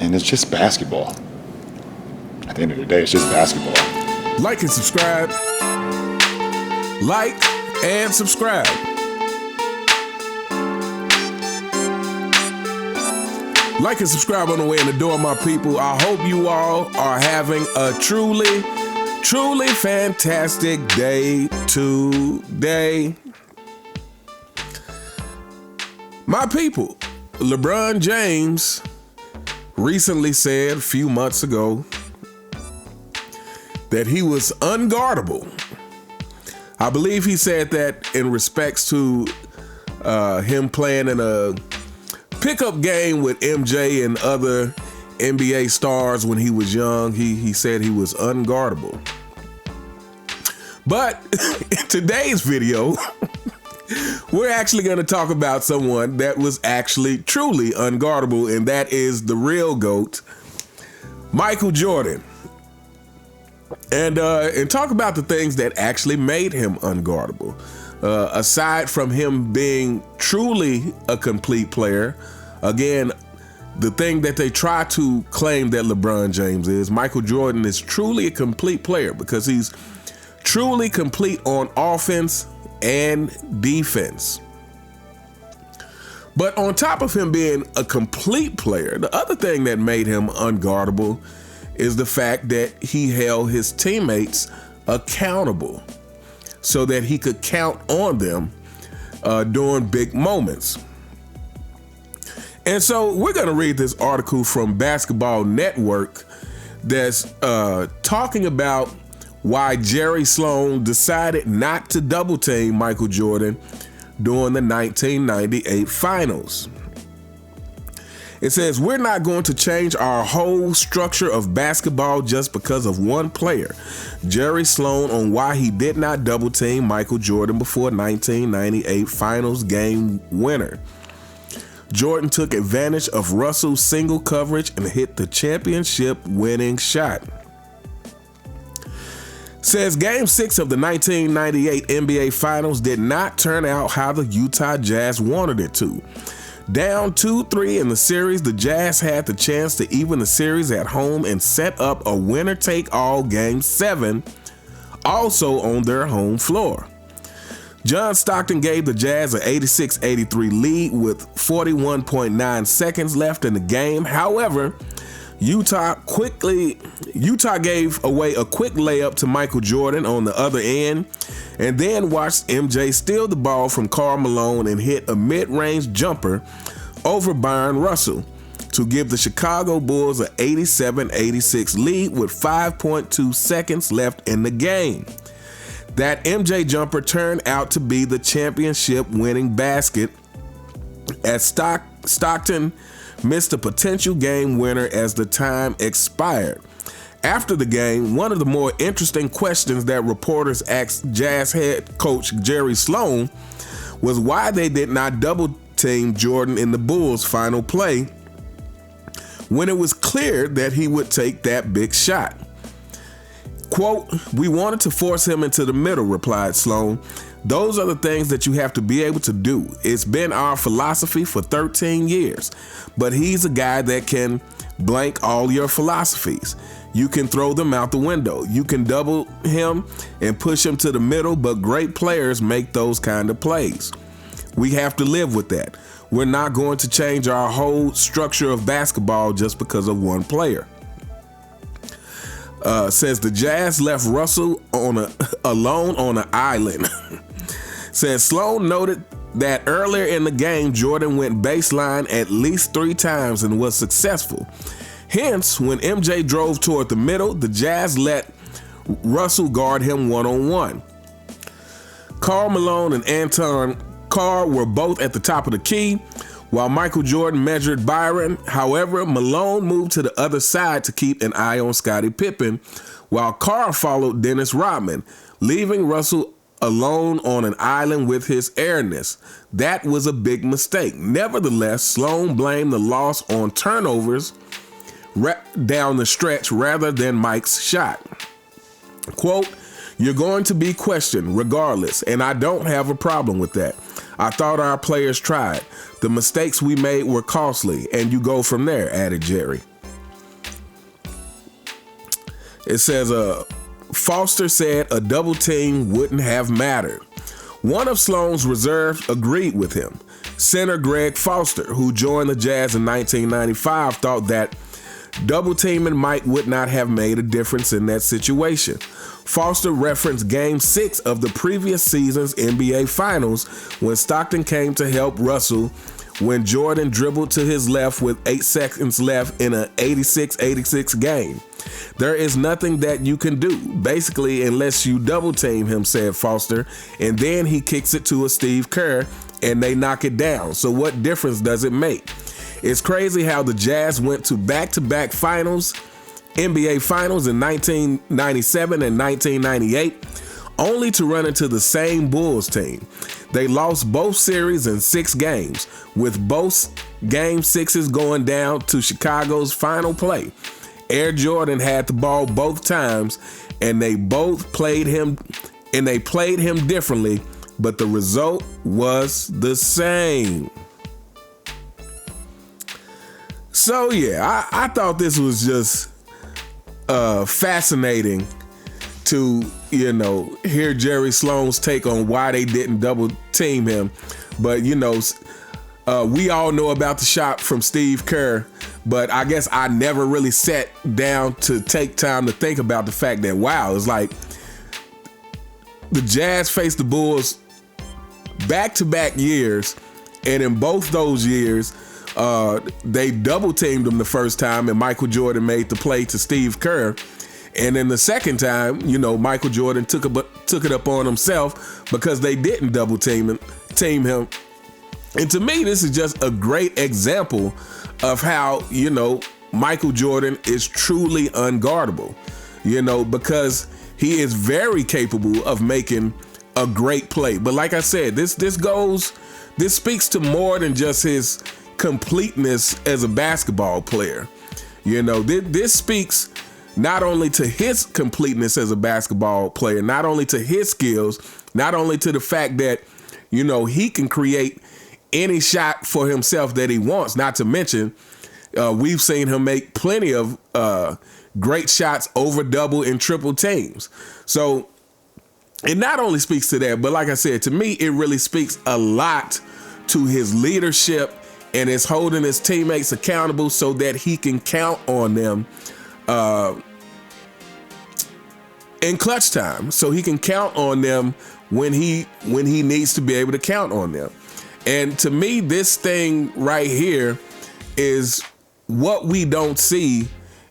And it's just basketball. At the end of the day, it's just basketball. Like and subscribe. Like and subscribe. Like and subscribe on the way in the door, my people. I hope you all are having a truly fantastic day today. My people, LeBron James recently said a few months ago that he was unguardable. I believe he said that in respects to him playing in a pickup game with MJ and other NBA stars when he was young. He said he was unguardable. But in today's video, we're actually going to talk about someone that was actually truly unguardable, and that is the real GOAT, Michael Jordan. And talk about the things that actually made him unguardable. Aside from him being truly a complete player, again, the thing that they try to claim that LeBron James is, Michael Jordan is truly a complete player because he's truly complete on offense and defense. But on top of him being a complete player, the other thing that made him unguardable is the fact that he held his teammates accountable so that he could count on them during big moments. And so we're going to read this article from Basketball Network that's talking about why Jerry Sloan decided not to double team Michael Jordan during the 1998 finals. It says, "We're not going to change our whole structure of basketball just because of one player." Jerry Sloan on why he did not double team Michael Jordan before 1998 finals game winner. Jordan took advantage of Russell's single coverage and hit the championship winning shot. Says Game 6 of the 1998 NBA Finals did not turn out how the Utah Jazz wanted it to. Down 2-3 in the series, the Jazz had the chance to even the series at home and set up a winner-take-all Game 7, also on their home floor. John Stockton gave the Jazz an 86-83 lead with 41.9 seconds left in the game. However, Utah gave away a quick layup to Michael Jordan on the other end and then watched MJ steal the ball from Karl Malone and hit a mid-range jumper over Byron Russell to give the Chicago Bulls an 87-86 lead with 5.2 seconds left in the game. That MJ jumper turned out to be the championship winning basket as Stockton missed a potential game winner as the time expired. After the game, one of the more interesting questions that reporters asked Jazz head coach Jerry Sloan was why they did not double team Jordan in the Bulls' final play when it was clear that he would take that big shot. Quote, "We wanted to force him into the middle," replied Sloan. "Those are the things that you have to be able to do. It's been our philosophy for 13 years, but he's a guy that can blank all your philosophies. You can throw them out the window. You can double him and push him to the middle, but great players make those kind of plays. We have to live with that. We're not going to change our whole structure of basketball just because of one player." Says the Jazz left Russell alone on an island. Says Sloan noted that earlier in the game, Jordan went baseline at least 3 times and was successful. Hence, when MJ drove toward the middle, the Jazz let Russell guard him one-on-one. Karl Malone and Anton Carr were both at the top of the key, while Michael Jordan measured Byron. However, Malone moved to the other side to keep an eye on Scottie Pippen, while Carr followed Dennis Rodman, leaving Russell alone on an island with his airness. That was a big mistake. Nevertheless, Sloan blamed the loss on turnovers down the stretch rather than Mike's shot. Quote, "You're going to be questioned regardless, and I don't have a problem with that. I thought our players tried. The mistakes we made were costly, and you go from there," added Jerry. It says, Foster said a double team wouldn't have mattered. One of Sloan's reserves agreed with him. Center Greg Foster, who joined the Jazz in 1995, thought that double teaming Mike would not have made a difference in that situation. Foster referenced Game 6 of the previous season's NBA Finals when Stockton came to help Russell when Jordan dribbled to his left with 8 seconds left in an 86-86 game. There is nothing that you can do, basically, unless you double team him, said Foster, and then he kicks it to a Steve Kerr and they knock it down. So what difference does it make? It's crazy how the Jazz went to back-to-back finals, NBA Finals in 1997 and 1998, only to run into the same Bulls team. They lost both series in 6 games, with both Game 6s going down to Chicago's final play. Air Jordan had the ball both times, and they played him differently, but the result was the same. So yeah, I thought this was just fascinating to, hear Jerry Sloan's take on why they didn't double team him. But, we all know about the shot from Steve Kerr, but I guess I never really sat down to take time to think about the fact that, wow, it's like the Jazz faced the Bulls back-to-back years, and in both those years, they double teamed him the first time, and Michael Jordan made the play to Steve Kerr. And then the second time, Michael Jordan took it up on himself because they didn't double team him. And to me, this is just a great example of how, Michael Jordan is truly unguardable, because he is very capable of making a great play. But like I said, this speaks to more than just his completeness as a basketball player. This speaks not only to his completeness as a basketball player, not only to his skills, not only to the fact that, he can create any shot for himself that he wants, not to mention, we've seen him make plenty of great shots over double and triple teams. So it not only speaks to that, but like I said, to me, it really speaks a lot to his leadership and is holding his teammates accountable so that he can count on them in clutch time. So he can count on them when he needs to be able to count on them. And to me, this thing right here is what we don't see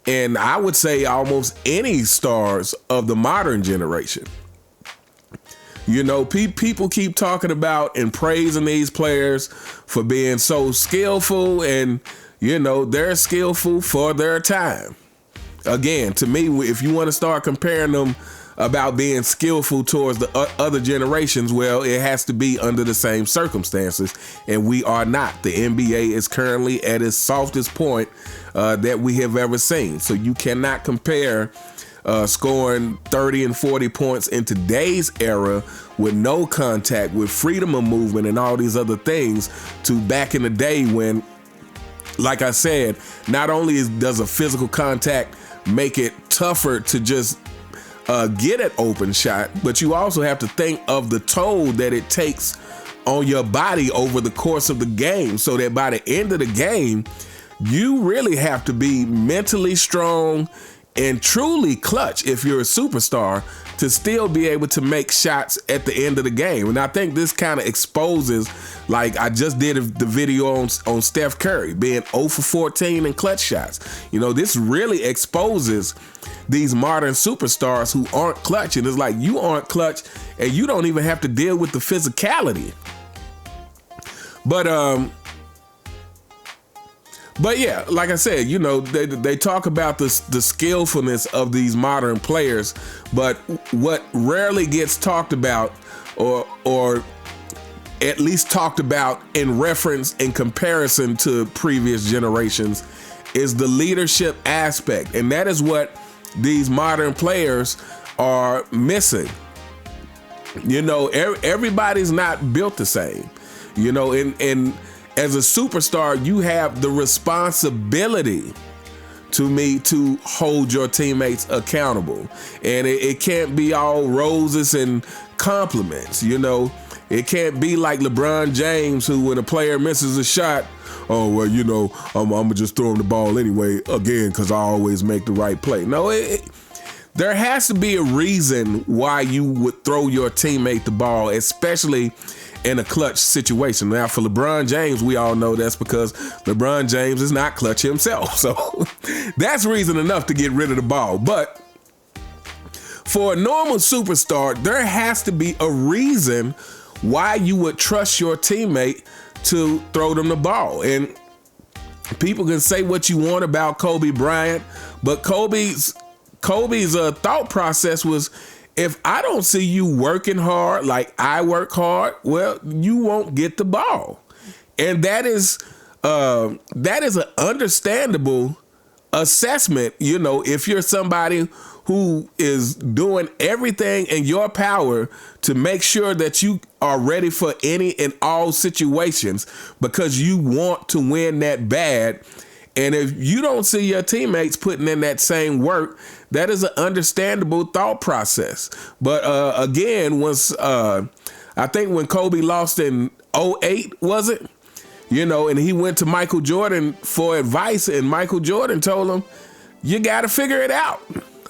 in, I would say, almost any stars of the modern generation. People keep talking about and praising these players for being so skillful, and, they're skillful for their time. Again, to me, if you want to start comparing them about being skillful towards the other generations, well, it has to be under the same circumstances, and we are not. The NBA is currently at its softest point that we have ever seen. So you cannot compare scoring 30 and 40 points in today's era with no contact, with freedom of movement and all these other things, to back in the day when, like I said, not only does a physical contact make it tougher to just get an open shot, but you also have to think of the toll that it takes on your body over the course of the game, so that by the end of the game, you really have to be mentally strong and truly clutch if you're a superstar to still be able to make shots at the end of the game. And I think this kind of exposes, like I just did the video on Steph Curry being 0 for 14 in clutch shots. This really exposes these modern superstars who aren't clutch. And it's like, you aren't clutch and you don't even have to deal with the physicality. But yeah, like I said, they talk about the skillfulness of these modern players, but what rarely gets talked about, or at least talked about in reference, in comparison to previous generations, is the leadership aspect. And that is what these modern players are missing. Everybody's not built the same, and as a superstar, you have the responsibility to me to hold your teammates accountable. And it can't be all roses and compliments, you know. It can't be like LeBron James, who when a player misses a shot, oh, well, you know, I'm going to just throw him the ball anyway, again, because I always make the right play. No, there has to be a reason why you would throw your teammate the ball, especially in a clutch situation. Now, for LeBron James, we all know that's because LeBron James is not clutch himself. So that's reason enough to get rid of the ball. But for a normal superstar, there has to be a reason why you would trust your teammate to throw them the ball. And people can say what you want about Kobe Bryant, but Kobe's thought process was, if I don't see you working hard like I work hard, well, you won't get the ball. And that is an understandable assessment, you know, if you're somebody who is doing everything in your power to make sure that you are ready for any and all situations because you want to win that bad. And if you don't see your teammates putting in that same work, that is an understandable thought process. But again, I think when Kobe lost in 2008, was it? You know, and he went to Michael Jordan for advice, and Michael Jordan told him, you got to figure it out.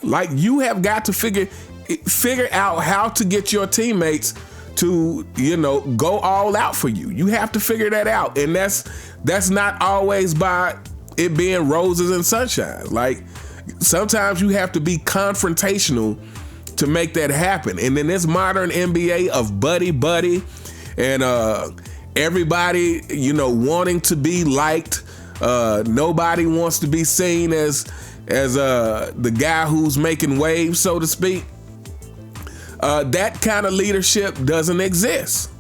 Like, you have got to figure out how to get your teammates to, you know, go all out for you. You have to figure that out. And that's not always by it being roses and sunshine. Like, sometimes you have to be confrontational to make that happen. And in this modern NBA of buddy and everybody, you know, wanting to be liked, nobody wants to be seen as the guy who's making waves, so to speak. That kind of leadership doesn't exist.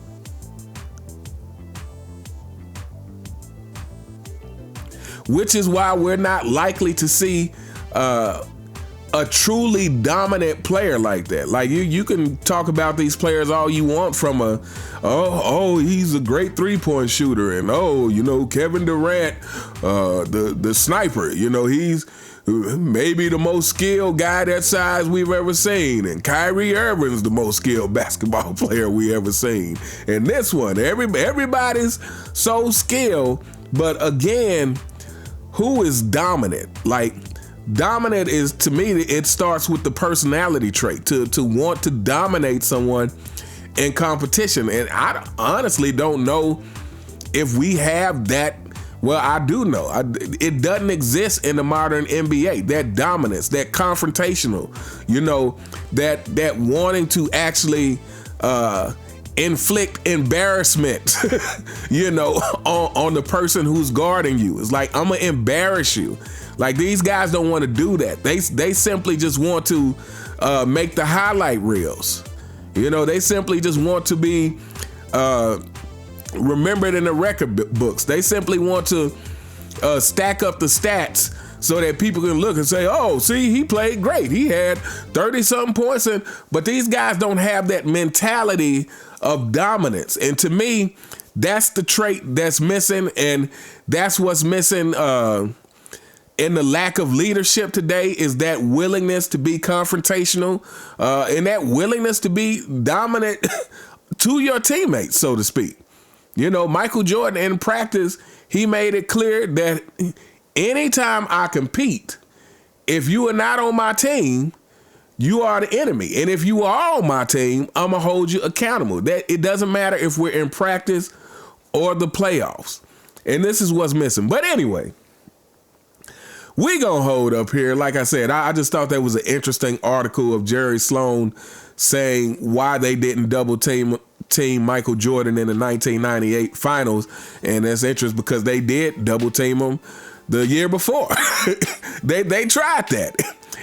Which is why we're not likely to see a truly dominant player like that. Like, you can talk about these players all you want, from he's a great 3-point shooter, and you know, Kevin Durant, the sniper, you know, he's maybe the most skilled guy that size we've ever seen, and Kyrie Irving's the most skilled basketball player we ever seen. And this one, everybody's so skilled, but again, who is dominant? Like, dominant is, to me, it starts with the personality trait, to want to dominate someone in competition. And I honestly don't know if we have that. Well, I do know. It doesn't exist in the modern NBA, that dominance, that confrontational, you know, that wanting to actually inflict embarrassment, you know, on the person who's guarding you. It's like, I'm going to embarrass you. Like, these guys don't want to do that. They simply just want to make the highlight reels. You know, they simply just want to be remembered in the record books. They simply want to stack up the stats so that people can look and say, oh, see, he played great. He had 30-something points. But these guys don't have that mentality of dominance. And to me, that's the trait that's missing. And that's what's missing in the lack of leadership today, is that willingness to be confrontational and that willingness to be dominant to your teammates, so to speak. You know, Michael Jordan, in practice, he made it clear that anytime I compete, if you are not on my team, you are the enemy. And if you are on my team, I'm going to hold you accountable. That it doesn't matter if we're in practice or the playoffs. And this is what's missing. But anyway, we going to hold up here. Like I said, I just thought that was an interesting article of Jerry Sloan saying why they didn't double team Michael Jordan in the 1998 finals. And that's interesting because they did double team him the year before. they tried that.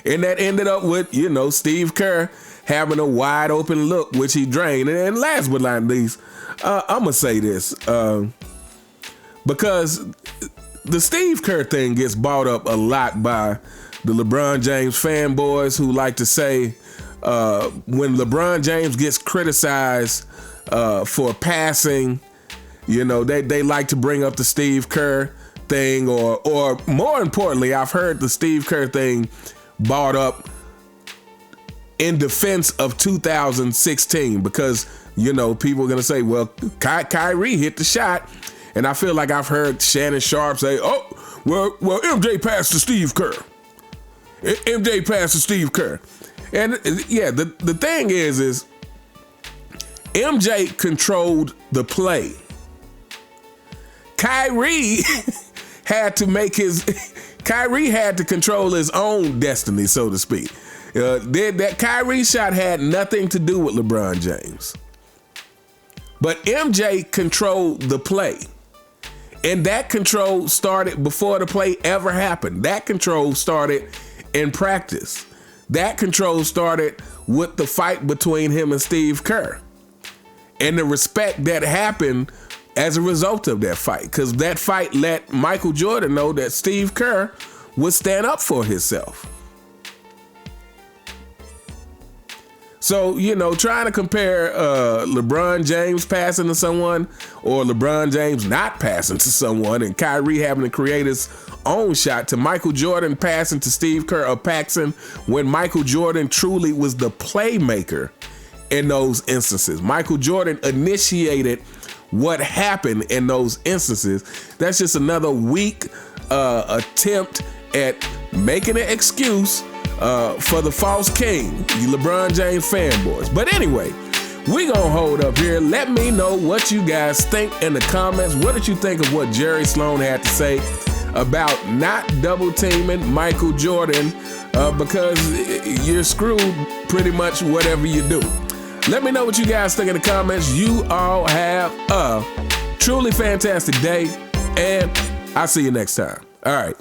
And that ended up with, you know, Steve Kerr having a wide open look, which he drained. And last but not least, I'm going to say this because the Steve Kerr thing gets brought up a lot by the LeBron James fanboys, who like to say when LeBron James gets criticized for passing, you know, they like to bring up the Steve Kerr thing, or more importantly, I've heard the Steve Kerr thing brought up in defense of 2016 because, you know, people are going to say, well, Kyrie hit the shot. And I feel like I've heard Shannon Sharp say, oh, well, MJ passed to Steve Kerr. MJ passed to Steve Kerr. And yeah, the thing is MJ controlled the play. Kyrie had to control his own destiny, so to speak. That Kyrie shot had nothing to do with LeBron James. But MJ controlled the play. And that control started before the play ever happened. That control started in practice. That control started with the fight between him and Steve Kerr. And the respect that happened as a result of that fight. Because that fight let Michael Jordan know that Steve Kerr would stand up for himself. So, you know, trying to compare LeBron James passing to someone or LeBron James not passing to someone and Kyrie having to create his own shot to Michael Jordan passing to Steve Kerr or Paxson when Michael Jordan truly was the playmaker in those instances. Michael Jordan initiated what happened in those instances. That's just another weak attempt at making an excuse for the false king, you LeBron James fanboys. But anyway, we gonna hold up here. Let me know what you guys think in the comments. What did you think of what Jerry Sloan had to say about not double teaming Michael Jordan because you're screwed pretty much whatever you do. Let me know what you guys think in the comments. You all have a truly fantastic day, and I'll see you next time. All right.